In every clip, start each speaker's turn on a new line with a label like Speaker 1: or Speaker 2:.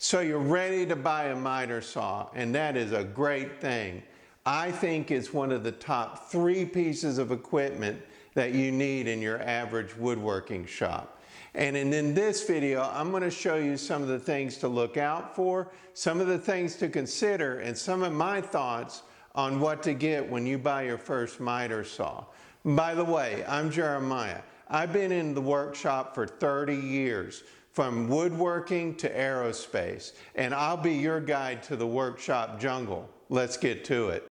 Speaker 1: So you're ready to buy a miter saw, and that is a great thing. I think it's one of the top 3 pieces of equipment that you need in your average woodworking shop. And in this video, I'm going to show you some of the things to look out for, some of the things to consider, and some of my thoughts on what to get when you buy your first miter saw. By the way, I'm Jeremiah. I've been in the workshop for 30 years, from woodworking to aerospace, and I'll be your guide to the workshop jungle. Let's get to it.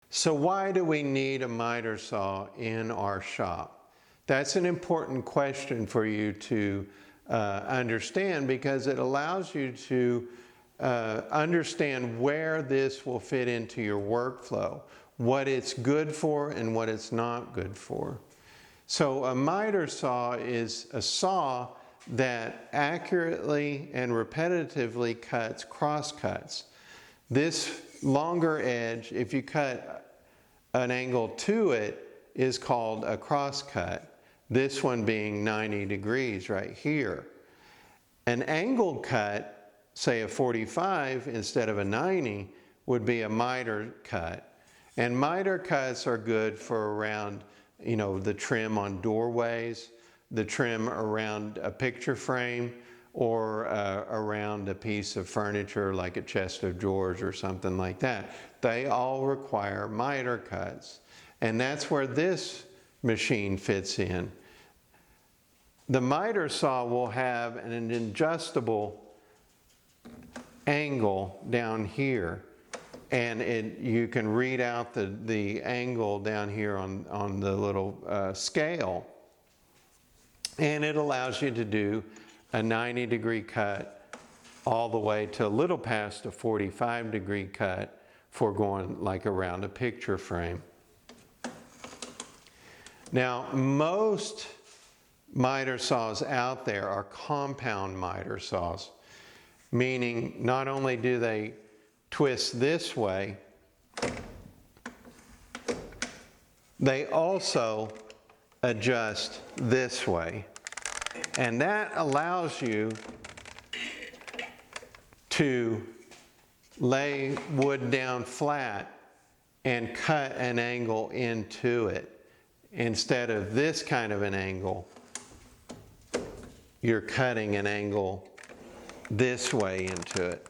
Speaker 1: So why do we need a miter saw in our shop? That's an important question for you to understand, because it allows you to understand where this will fit into your workflow, what it's good for and what it's not good for. So a miter saw is a saw that accurately and repetitively cuts crosscuts. This longer edge, if you cut an angle to it, is called a crosscut. This one being 90 degrees right here. An angled cut, say a 45 instead of a 90, would be a miter cut. And miter cuts are good for around, the trim on doorways, the trim around a picture frame, or around a piece of furniture like a chest of drawers or something like that. They all require miter cuts. And that's where this machine fits in. The miter saw will have an adjustable angle down here, and you can read out the angle down here on the little scale, and it allows you to do a 90-degree cut all the way to a little past a 45-degree cut for going like around a picture frame. Now, most miter saws out there are compound miter saws, meaning not only do they twist this way, they also adjust this way. And that allows you to lay wood down flat and cut an angle into it. Instead of this kind of an angle, you're cutting an angle this way into it.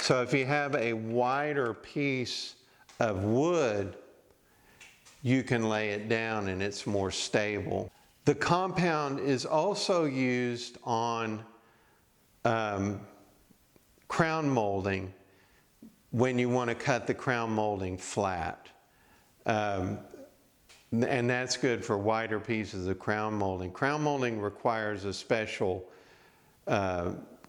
Speaker 1: So if you have a wider piece of wood, you can lay it down and it's more stable. The compound is also used on crown molding when you want to cut the crown molding flat. And that's good for wider pieces of crown molding. Crown molding requires a special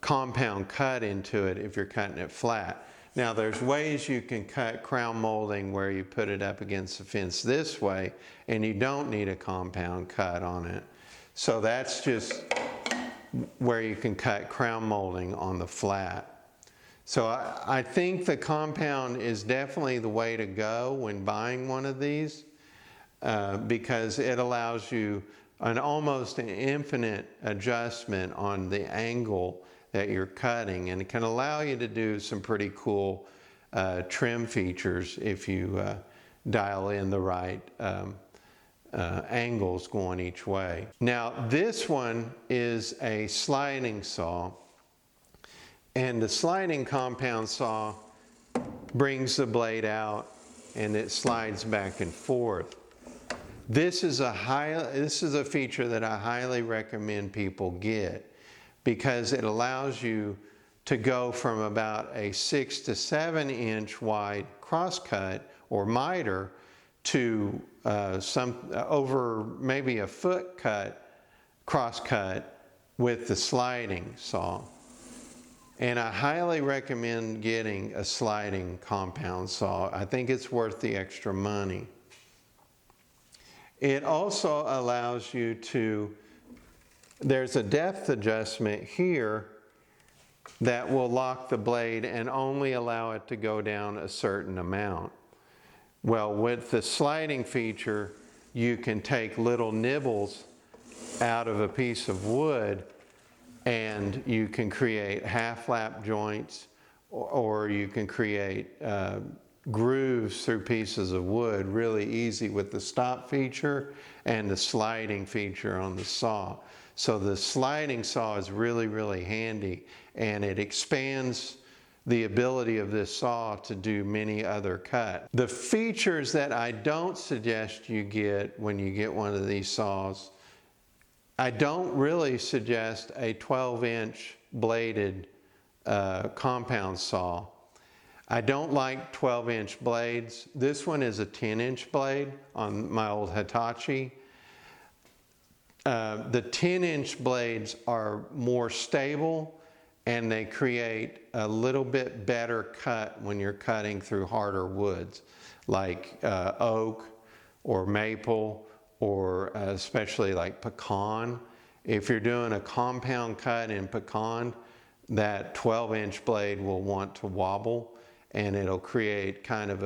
Speaker 1: compound cut into it if you're cutting it flat. Now there's ways you can cut crown molding where you put it up against the fence this way and you don't need a compound cut on it. So that's just where you can cut crown molding on the flat. So I think the compound is definitely the way to go when buying one of these, because it allows you almost an infinite adjustment on the angle that you're cutting, and it can allow you to do some pretty cool trim features if you dial in the right angles going each way. Now this one is a sliding saw, and the sliding compound saw brings the blade out and it slides back and forth. This is a feature that I highly recommend people get, because it allows you to go from about a 6 to 7 inch wide crosscut or miter to over maybe a foot cut crosscut with the sliding saw. And I highly recommend getting a sliding compound saw. I think it's worth the extra money. It also allows you to, there's a depth adjustment here that will lock the blade and only allow it to go down a certain amount. Well, with the sliding feature, you can take little nibbles out of a piece of wood and you can create half-lap joints, or you can create grooves through pieces of wood really easy with the stop feature and the sliding feature on the saw. So the sliding saw is really, really handy, and it expands the ability of this saw to do many other cuts. The features that I don't suggest you get when you get one of these saws, I don't really suggest a 12-inch bladed compound saw. I don't like 12-inch blades. This one is a 10-inch blade on my old Hitachi. The 10-inch blades are more stable, and they create a little bit better cut when you're cutting through harder woods like oak or maple, or especially like pecan. If you're doing a compound cut in pecan, that 12-inch blade will want to wobble, and it'll create kind of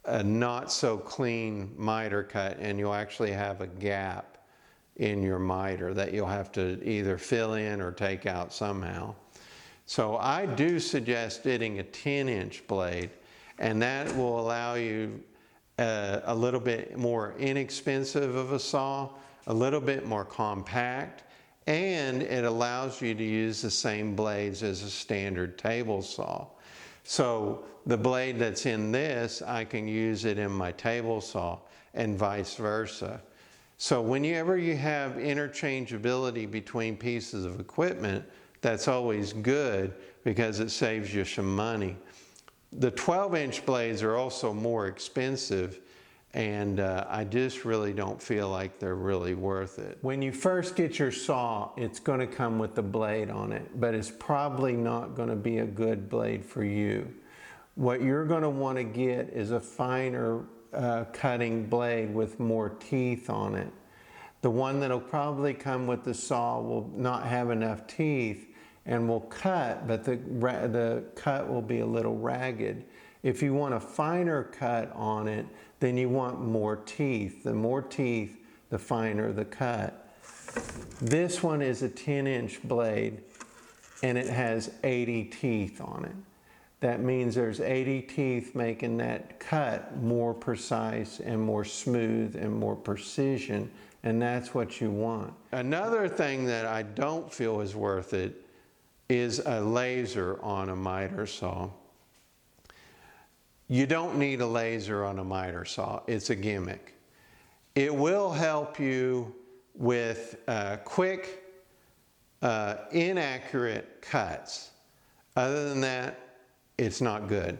Speaker 1: a not so clean miter cut, and you'll actually have a gap in your miter that you'll have to either fill in or take out somehow. So I do suggest getting a 10-inch blade, and that will allow you a little bit more inexpensive of a saw, a little bit more compact, and it allows you to use the same blades as a standard table saw. So the blade that's in this, I can use it in my table saw, and vice versa. So whenever you have interchangeability between pieces of equipment, that's always good because it saves you some money. The 12-inch blades are also more expensive, and I just really don't feel like they're really worth it. When you first get your saw, it's going to come with the blade on it, but it's probably not going to be a good blade for you. What you're going to want to get is a finer cutting blade with more teeth on it. The one that'll probably come with the saw will not have enough teeth and will cut, but the cut will be a little ragged. If you want a finer cut on it, then you want more teeth. The more teeth, the finer the cut. This one is a 10-inch blade, and it has 80 teeth on it. That means there's 80 teeth making that cut more precise and more smooth and more precision, and that's what you want. Another thing that I don't feel is worth it is a laser on a miter saw. You don't need a laser on a miter saw. It's a gimmick. It will help you with quick, inaccurate cuts. Other than that, it's not good.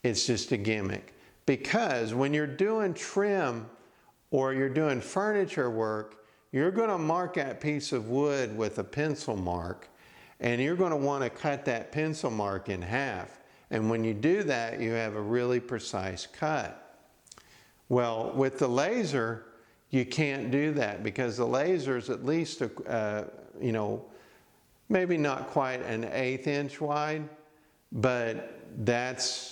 Speaker 1: It's just a gimmick. Because when you're doing trim or you're doing furniture work, you're going to mark that piece of wood with a pencil mark, and you're going to want to cut that pencil mark in half. And when you do that, you have a really precise cut. Well, with the laser, you can't do that, because the laser is at least, maybe not quite an 1/8 inch wide, but that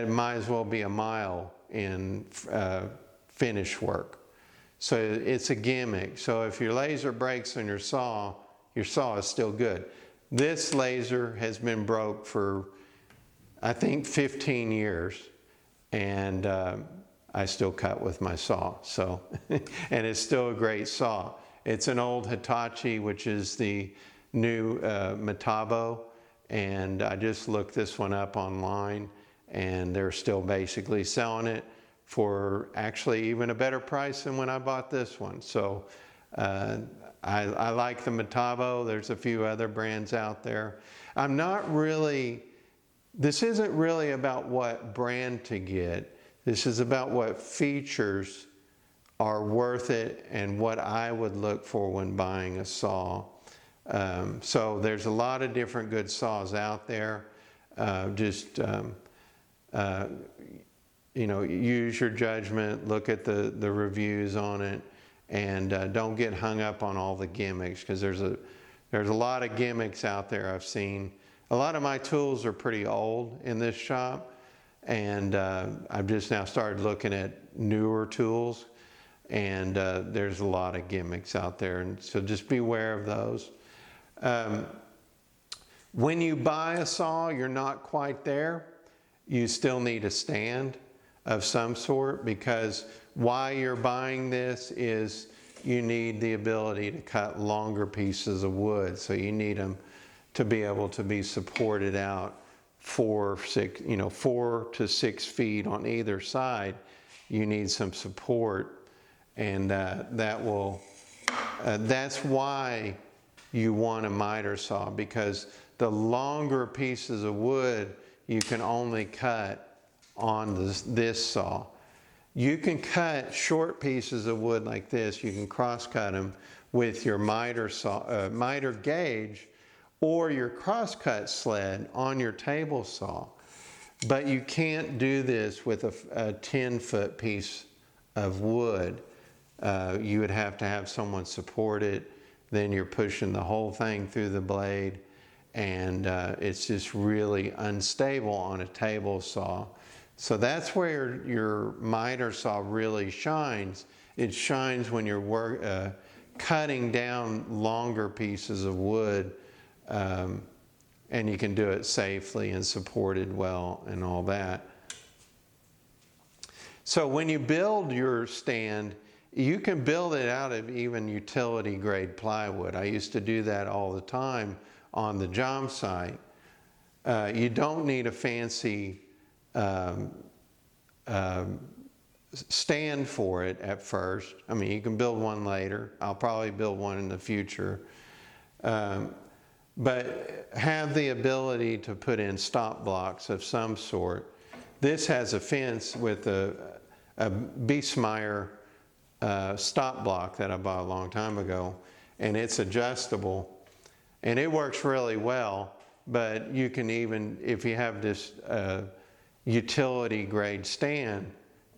Speaker 1: might as well be a mile in finish work. So it's a gimmick. So if your laser breaks on your saw is still good. This laser has been broke for, I think, 15 years, and I still cut with my saw. So, and it's still a great saw. It's an old Hitachi, which is the new Metabo, and I just looked this one up online, and they're still basically selling it for actually even a better price than when I bought this one. So I like the Metabo. There's a few other brands out there. This isn't really about what brand to get. This is about what features are worth it and what I would look for when buying a saw. So there's a lot of different good saws out there. Use your judgment, look at the reviews on it, and don't get hung up on all the gimmicks, because there's a lot of gimmicks out there I've seen. A lot of my tools are pretty old in this shop, And I've just now started looking at newer tools, and there's a lot of gimmicks out there, and so just be aware of those. When you buy a saw, you're not quite there. You still need a stand of some sort, because why you're buying this is you need the ability to cut longer pieces of wood. So you need them to be able to be supported out 4 to 6 feet on either side. You need some support, and that's why you want a miter saw, because the longer pieces of wood you can only cut on this saw. You can cut short pieces of wood like this. You can cross cut them with your miter saw, miter gauge, or your cross cut sled on your table saw. But you can't do this with a 10-foot piece of wood. You would have to have someone support it. Then you're pushing the whole thing through the blade, and it's just really unstable on a table saw. So that's where your miter saw really shines. It shines when you're cutting down longer pieces of wood, and you can do it safely and supported well and all that. So when you build your stand, you can build it out of even utility grade plywood. I used to do that all the time on the job site. You don't need a fancy stand for it at first. I mean, you can build one later. I'll probably build one in the future. But have the ability to put in stop blocks of some sort. This has a fence with a Biesmeyer stop block that I bought a long time ago, and it's adjustable, and it works really well. But you can even, if you have this utility grade stand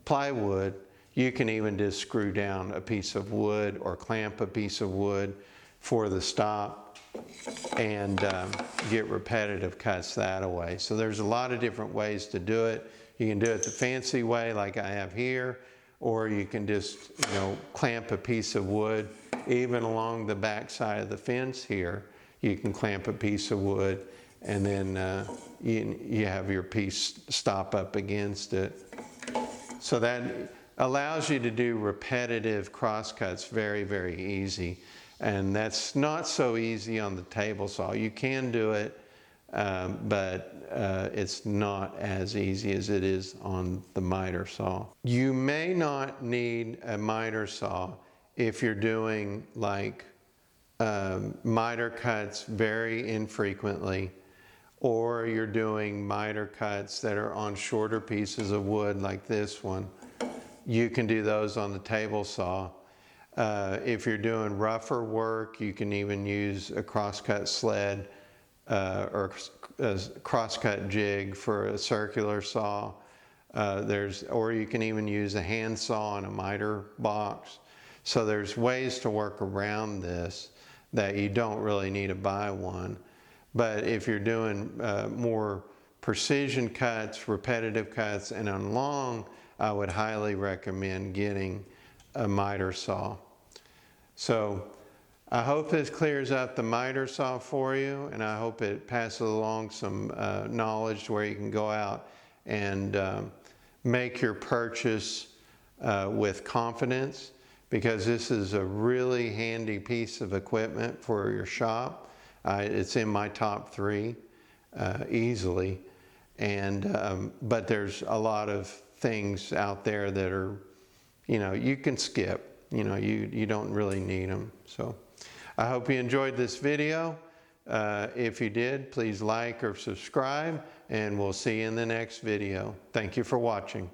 Speaker 1: plywood, you can even just screw down a piece of wood or clamp a piece of wood for the stop and get repetitive cuts that way. So there's a lot of different ways to do it. You can do it the fancy way like I have here, or you can just clamp a piece of wood even along the back side of the fence here. You can clamp a piece of wood, and then you have your piece stop up against it. So that allows you to do repetitive cross cuts very, very easy. And that's not so easy on the table saw. You can do it, but it's not as easy as it is on the miter saw. You may not need a miter saw if you're doing like miter cuts very infrequently, or you're doing miter cuts that are on shorter pieces of wood like this one. You can do those on the table saw. If you're doing rougher work, you can even use a crosscut sled or a crosscut jig for a circular saw. Or you can even use a hand saw in a miter box. So there's ways to work around this that you don't really need to buy one. But if you're doing more precision cuts, repetitive cuts, and on long, I would highly recommend getting a miter saw. So I hope this clears up the miter saw for you, and I hope it passes along some knowledge where you can go out and make your purchase with confidence, because this is a really handy piece of equipment for your shop. It's in my top 3 easily, and but there's a lot of things out there that are, you can skip. You don't really need them. So I hope you enjoyed this video. If you did, please like or subscribe, and we'll see you in the next video. Thank you for watching.